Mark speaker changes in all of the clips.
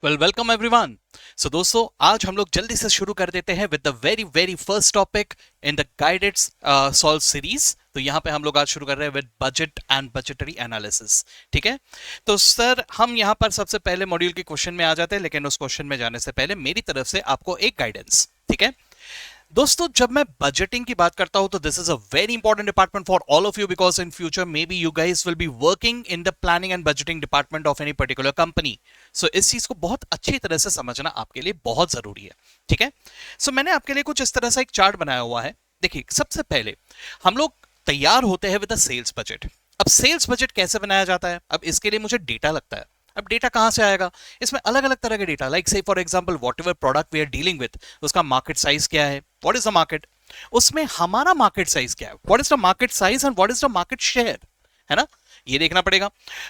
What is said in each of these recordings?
Speaker 1: Welcome everyone. सो दोस्तों, आज हम लोग जल्दी से शुरू कर देते हैं with the very very first topic in the guided solve series. तो यहाँ पे हम लोग आज शुरू कर रहे हैं with budget and budgetary analysis. ठीक है, तो सर हम यहाँ पर सबसे पहले मॉड्यूल के क्वेश्चन में आ जाते हैं, लेकिन उस क्वेश्चन में जाने से पहले मेरी तरफ से आपको एक गाइडेंस। ठीक है दोस्तों, जब मैं बजटिंग की बात करता हूं तो this is a very important department for all of you, because in future may be you guys will be working in the planning and budgeting department of any particular company. So इस चीज को बहुत अच्छी तरह से समझना आपके लिए बहुत जरूरी है। ठीक है, सो मैंने आपके लिए कुछ इस तरह से एक चार्ट बनाया हुआ है। देखिए, सबसे पहले हम लोग तैयार होते हैं विद अ सेल्स बजट। अब सेल्स बजट कैसे बनाया जाता है? अब इसके लिए मुझे डेटा लगता है। अब डेटा कहां से आएगा? इसमें अलग अलग तरह के डेटा, लाइक से for example whatever product we are dealing with, उसका मार्केट साइज क्या है, व्हाट इज द मार्केट, उसमें हमारा मार्केट साइज क्या है, what is the market size and what is the market share, है ना? ये देखना पड़ेगा।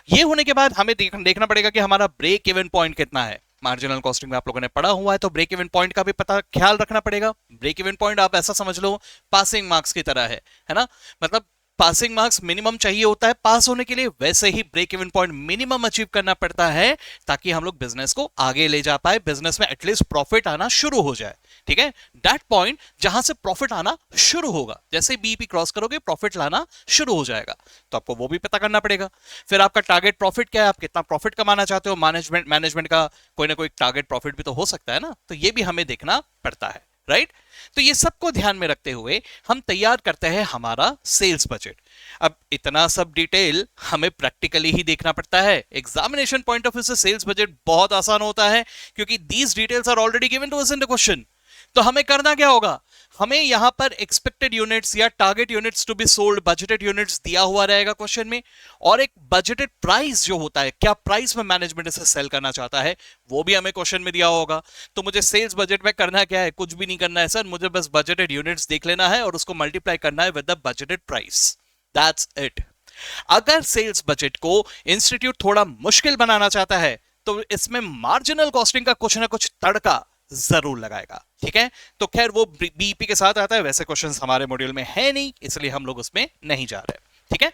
Speaker 1: ये होने के बाद हमें देखना पड़ेगा कि हमारा ब्रेक इवन पॉइंट कितना है। मार्जिनल कॉस्टिंग में आप लोगों ने पढ़ा हुआ है, तो ब्रेक इवन पॉइंट का भी पता ख्याल रखना पड़ेगा। ब्रेक इवन पॉइंट आप ऐसा समझ लो पासिंग मार्क्स की तरह है ना? मतलब पासिंग मार्क्स मिनिमम चाहिए होता है पास होने के लिए, वैसे ही break even point minimum achieve करना पड़ता है ताकि हम लोग बिजनेस को आगे ले जा पाए, बिजनेस में एटलीस्ट प्रॉफिट आना शुरू हो जाए। ठीक है, दैट पॉइंट जहां से प्रॉफिट आना शुरू होगा, जैसे बीईपी क्रॉस करोगे प्रॉफिट लाना शुरू हो जाएगा, तो आपको वो भी पता करना पड़ेगा। फिर आपका टारगेट प्रॉफिट क्या है, आप कितना प्रॉफिट कमाना चाहते हो। मैनेजमेंट का कोई ना कोई टारगेट प्रॉफिट भी तो हो सकता है ना, तो ये भी हमें देखना पड़ता है, राइट? तो ये सबको ध्यान में रखते हुए हम तैयार करते हैं हमारा सेल्स बजट। अब इतना सब डिटेल हमें प्रैक्टिकली ही देखना पड़ता है। एग्जामिनेशन पॉइंट ऑफ व्यू से सेल्स बजट बहुत आसान होता है, क्योंकि these details are already given to us in the question. तो हमें करना क्या होगा? हमें यहां पर एक्सपेक्टेड यूनिट्स या target units to be sold, budgeted units दिया हुआ रहेगा क्वेश्चन में, और एक बजटेड प्राइस जो होता है, क्या प्राइस में मैनेजमेंट इसे सेल करना चाहता है, वो भी हमें क्वेश्चन में दिया होगा। तो मुझे सेल्स बजट में करना क्या है? कुछ भी नहीं करना है सर, मुझे बस बजटेड यूनिट्स देख लेना है और उसको मल्टीप्लाई करना है with the budgeted price. That's it. अगर सेल्स बजट को इंस्टीट्यूट थोड़ा मुश्किल बनाना चाहता है तो इसमें मार्जिनल कॉस्टिंग का कुछ ना कुछ तड़का जरूर लगाएगा। ठीक है, तो खैर वो बीईपी के साथ आता है, वैसे क्वेश्चंस हमारे मॉड्यूल में है नहीं, इसलिए हम लोग उसमें नहीं जा रहे। ठीक है,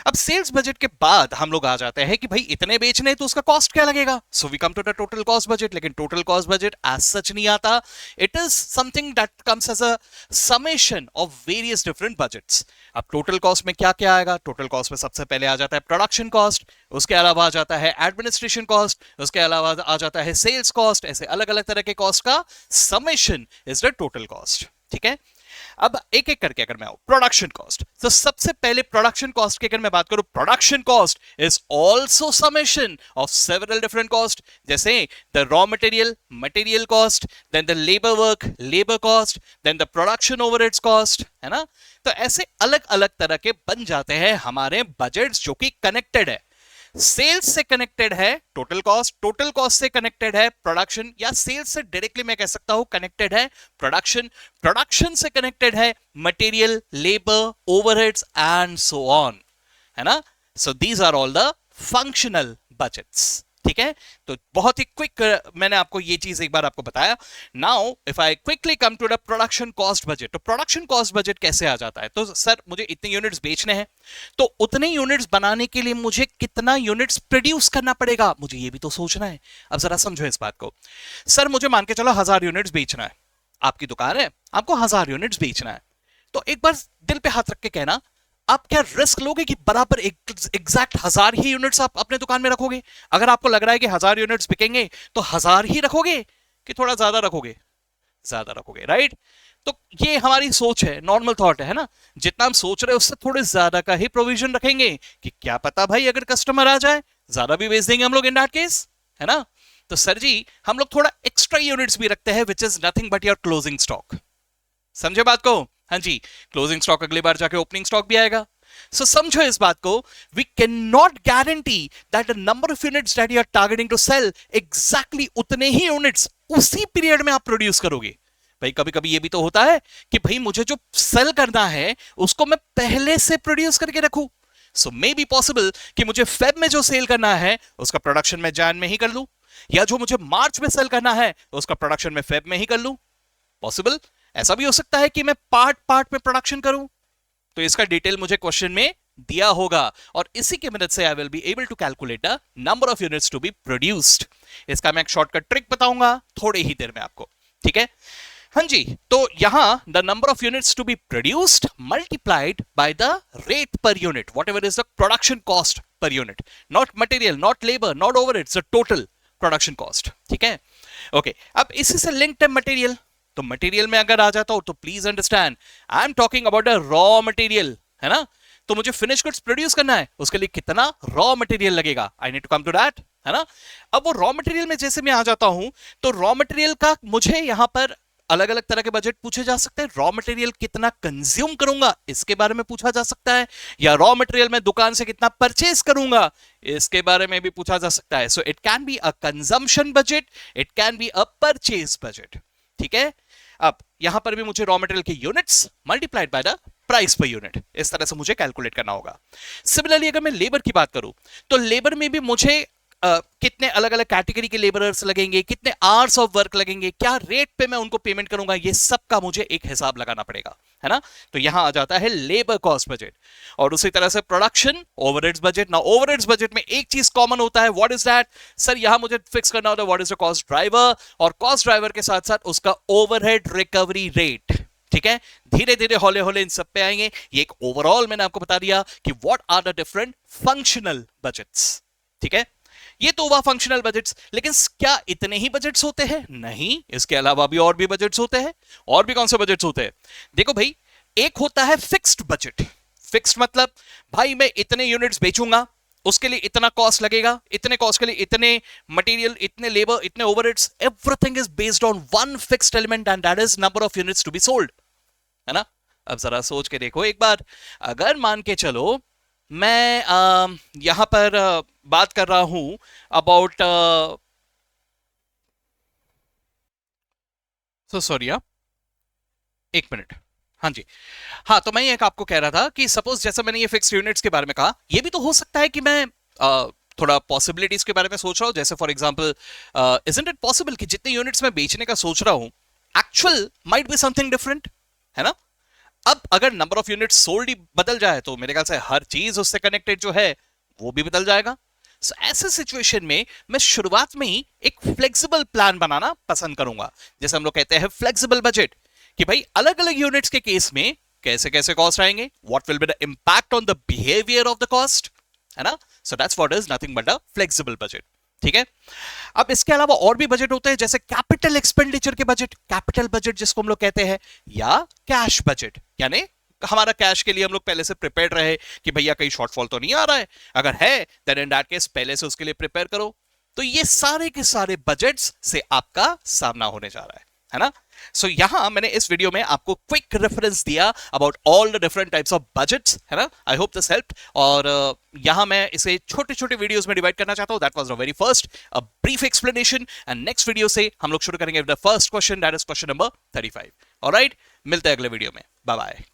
Speaker 1: अब सेल्स बजट के बाद हम लोग आ जाते हैं कि भाई इतने बेचने तो उसका कॉस्ट क्या लगेगा। So we come to the total cost budget, लेकिन total cost budget as such नहीं आता। It is something that comes as a summation of various different budgets. अब टोटल कॉस्ट में क्या क्या आएगा? टोटल कॉस्ट में सबसे पहले आ जाता है प्रोडक्शन कॉस्ट, उसके अलावा आ जाता है एडमिनिस्ट्रेशन कॉस्ट, उसके अलावा आ जाता है सेल्स कॉस्ट। ऐसे अलग अलग तरह के कॉस्ट का summation is the total cost. ठीक है, अब एक एक करके अगर मैं आऊं प्रोडक्शन कॉस्ट, तो सबसे पहले प्रोडक्शन कॉस्ट की अगर मैं बात करूं, production cost is also summation of several different cost, जैसे the raw material cost, then the labour cost, then the production overheads cost, है ना? तो ऐसे अलग अलग तरह के बन जाते हैं हमारे बजट्स जो कि कनेक्टेड है। सेल्स से कनेक्टेड है टोटल कॉस्ट से कनेक्टेड है प्रोडक्शन, या सेल्स से डायरेक्टली मैं कह सकता हूं कनेक्टेड है प्रोडक्शन से कनेक्टेड है material, labour, overheads and so on, है ना? So these are all the functional budgets. ठीक है, तो बहुत ही क्विक मैंने आपको ये चीज एक बार आपको बताया। Now if I quickly come to the production cost budget, तो प्रोडक्शन कॉस्ट बजट कैसे आ जाता है? तो सर मुझे इतने यूनिट्स बेचने हैं, तो उतने यूनिट्स बनाने के लिए मुझे कितना यूनिट्स प्रोड्यूस करना पड़ेगा, मुझे ये भी तो सोचना है। अब जरा समझो इस बात को। सर मुझे मान के चलो 1000 यूनिट्स बेचना है, आपकी दुकान है, आपको 1000 यूनिट्स बेचना है, तो एक बार दिल पे हाथ रख के कहना, आप क्या रिस्क लोगे कि बराबर एग्जैक्ट 1000 ही यूनिट्स आप अपने दुकान में रखोगे? अगर आपको लग रहा है कि 1000 यूनिट्स बिकेंगे तो 1000 ही रखोगे कि थोड़ा ज्यादा रखोगे? ज्यादा रखोगे, राइट? तो ये हमारी सोच है, नॉर्मल थॉट है ना? जितना हम सोच रहे हैं उससे थोड़े ज्यादा का ही प्रोविजन रखेंगे कि क्या पता भाई अगर कस्टमर आ जाए ज्यादा भी बेच देंगे हम लोग इन दैट केस, है ना? तो सर जी हम लोग थोड़ा एक्स्ट्रा यूनिट्स भी रखते हैं, which is nothing but your closing stock. समझे बात को? हाँ जी, क्लोजिंग स्टॉक अगली बार जाके ओपनिंग स्टॉक भी आएगा। सो समझो इस बात को, we can not guarantee that the number of units that you are targeting to sell exactly उतने ही यूनिट्स उसी पीरियड में आप प्रोड्यूस करोगे। भाई कभी कभी ये भी तो होता है कि भाई मुझे जो सेल करना है उसको मैं पहले से प्रोड्यूस करके रखूं। सो मे बी पॉसिबल कि मुझे फेब में जो सेल करना है उसका प्रोडक्शन में जैन में ही कर लूं, या जो मुझे मार्च में सेल करना है उसका प्रोडक्शन में फेब में ही कर लूं। पॉसिबल ऐसा भी हो सकता है कि मैं पार्ट पार्ट में प्रोडक्शन करूं, तो इसका डिटेल मुझे क्वेश्चन में दिया होगा और इसी की मदद से I will be able to calculate the number of units to be produced. इसका मैं एक शॉर्टकट ट्रिक बताऊंगा थोड़ी ही देर में आपको, ठीक है। हाँ जी, तो यहां the number of units to be produced multiplied by the rate per unit, whatever is the production cost per unit, not material, not labour, not overheads, the total production cost, ठीक है। Okay, अब इसी से linked है material. तो material में अगर आ जाता हूं तो please understand I am talking about a raw material, है ना। तो मुझे फिनिश गुड्स प्रोड्यूस करना है, उसके लिए कितना रॉ मटेरियल लगेगा, I need to come to that, है ना। अब वो रॉ मटेरियल में जैसे मैं आ जाता हूं तो रॉ मटेरियल का मुझे यहां पर अलग अलग तरह के बजट पूछे जा सकते हैं। रॉ मटेरियल कितना कंज्यूम करूंगा इसके बारे में पूछा जा सकता है, या रॉ मटेरियल में दुकान से कितना परचेज करूंगा इसके बारे में भी पूछा जा सकता है। So it can be a consumption budget, it can be a purchase budget, ठीक है। अब यहां पर भी मुझे रॉ मटेरियल के units multiplied by the price per unit, इस तरह से मुझे कैलकुलेट करना होगा। सिमिलरली अगर मैं लेबर की बात करूं तो लेबर में भी मुझे कितने अलग अलग कैटेगरी के लेबरर्स लगेंगे, कितने आवर्स ऑफ वर्क लगेंगे, क्या रेट पे मैं उनको पेमेंट करूंगा, ये सब का मुझे एक हिसाब लगाना पड़ेगा, है ना। तो यहां आ जाता है लेबर कॉस्ट बजट। और उसी तरह से प्रोडक्शन ओवरहेड्स बजट। ना ओवरहेड्स बजट में एक चीज कॉमन होता है, व्हाट इज दैट सर, यहां मुझे फिक्स करना होता है what is the cost driver, और कॉस्ट ड्राइवर के साथ साथ उसका ओवरहेड रिकवरी रेट, ठीक है। धीरे धीरे हौले हौले इन सब पे आएंगे। ये एक ओवरऑल मैंने आपको बता दिया कि what are the different functional budgets, ठीक है। ये तो हुआ फंक्शनल बजट्स, लेकिन क्या इतने ही बजट्स होते हैं? नहीं, इसके अलावा भी और भी बजट्स होते हैं। और भी कौन से बजट्स होते हैं? देखो भाई, एक होता है फिक्स्ड बजट। फिक्स्ड मतलब भाई मैं इतने यूनिट्स बेचूंगा, उसके लिए इतना कॉस्ट लगेगा, इतने कॉस्ट के लिए इतने मटेरियल, इतने लेबर, इतने overheads, everything is based on one fixed element and that is number of units to be sold, है ना। अब जरा सोच के देखो एक बार, अगर मान के चलो मैं यहां पर बात कर रहा हूं अबाउट सॉरी, एक मिनट, हाँ जी, हाँ, तो मैं एक आपको कह रहा था कि सपोज जैसा मैंने ये फिक्स्ड यूनिट्स के बारे में कहा, ये भी तो हो सकता है कि मैं थोड़ा पॉसिबिलिटीज के बारे में सोच रहा हूं। जैसे for example isn't it possible कि जितने यूनिट्स मैं बेचने का सोच रहा हूं actual might be something different, है ना। अब अगर नंबर ऑफ यूनिट सोल्ड ही बदल जाए तो मेरे ख्याल से हर चीज उससे कनेक्टेड जो है वो भी बदल जाएगा। So, ऐसे सिचुएशन में मैं शुरुआत में ही एक फ्लेक्सिबल प्लान बनाना पसंद करूंगा, जैसे हम लोग कहते हैं फ्लेक्सिबल बजट, कि भाई अलग अलग यूनिट्स के केस में कैसे कैसे कॉस्ट आएंगे, what will be the impact on the behaviour of the cost, है ना। So that's what is nothing but a flexible budget, ठीक है। अब इसके अलावा और भी बजट होते हैं, जैसे कैपिटल एक्सपेंडिचर के बजट, कैपिटल बजट जिसको हम लोग कहते हैं, या कैश बजट, यानी हमारा कैश के लिए हम लोग पहले से प्रिपेयर रहे कि भैया कहीं शॉर्टफॉल तो नहीं आ रहा है, अगर है देन इन दैट केस पहले से उसके लिए प्रिपेयर करो। तो ये सारे के सारे बजट्स से आपका सामना होने जा रहा है ना। सो यहां मैंने इस वीडियो में आपको क्विक रेफरेंस दिया about all the different types of budgets, है ना। I hope this helped. और यहां मैं इसे छोटे छोटे वीडियोस में डिवाइड करना चाहता हूं। That was the very first a brief explanation, and next video से हम लोग शुरू करेंगे with the first question, that is question number 35। Alright, मिलते हैं अगले वीडियो में, बाय बाय।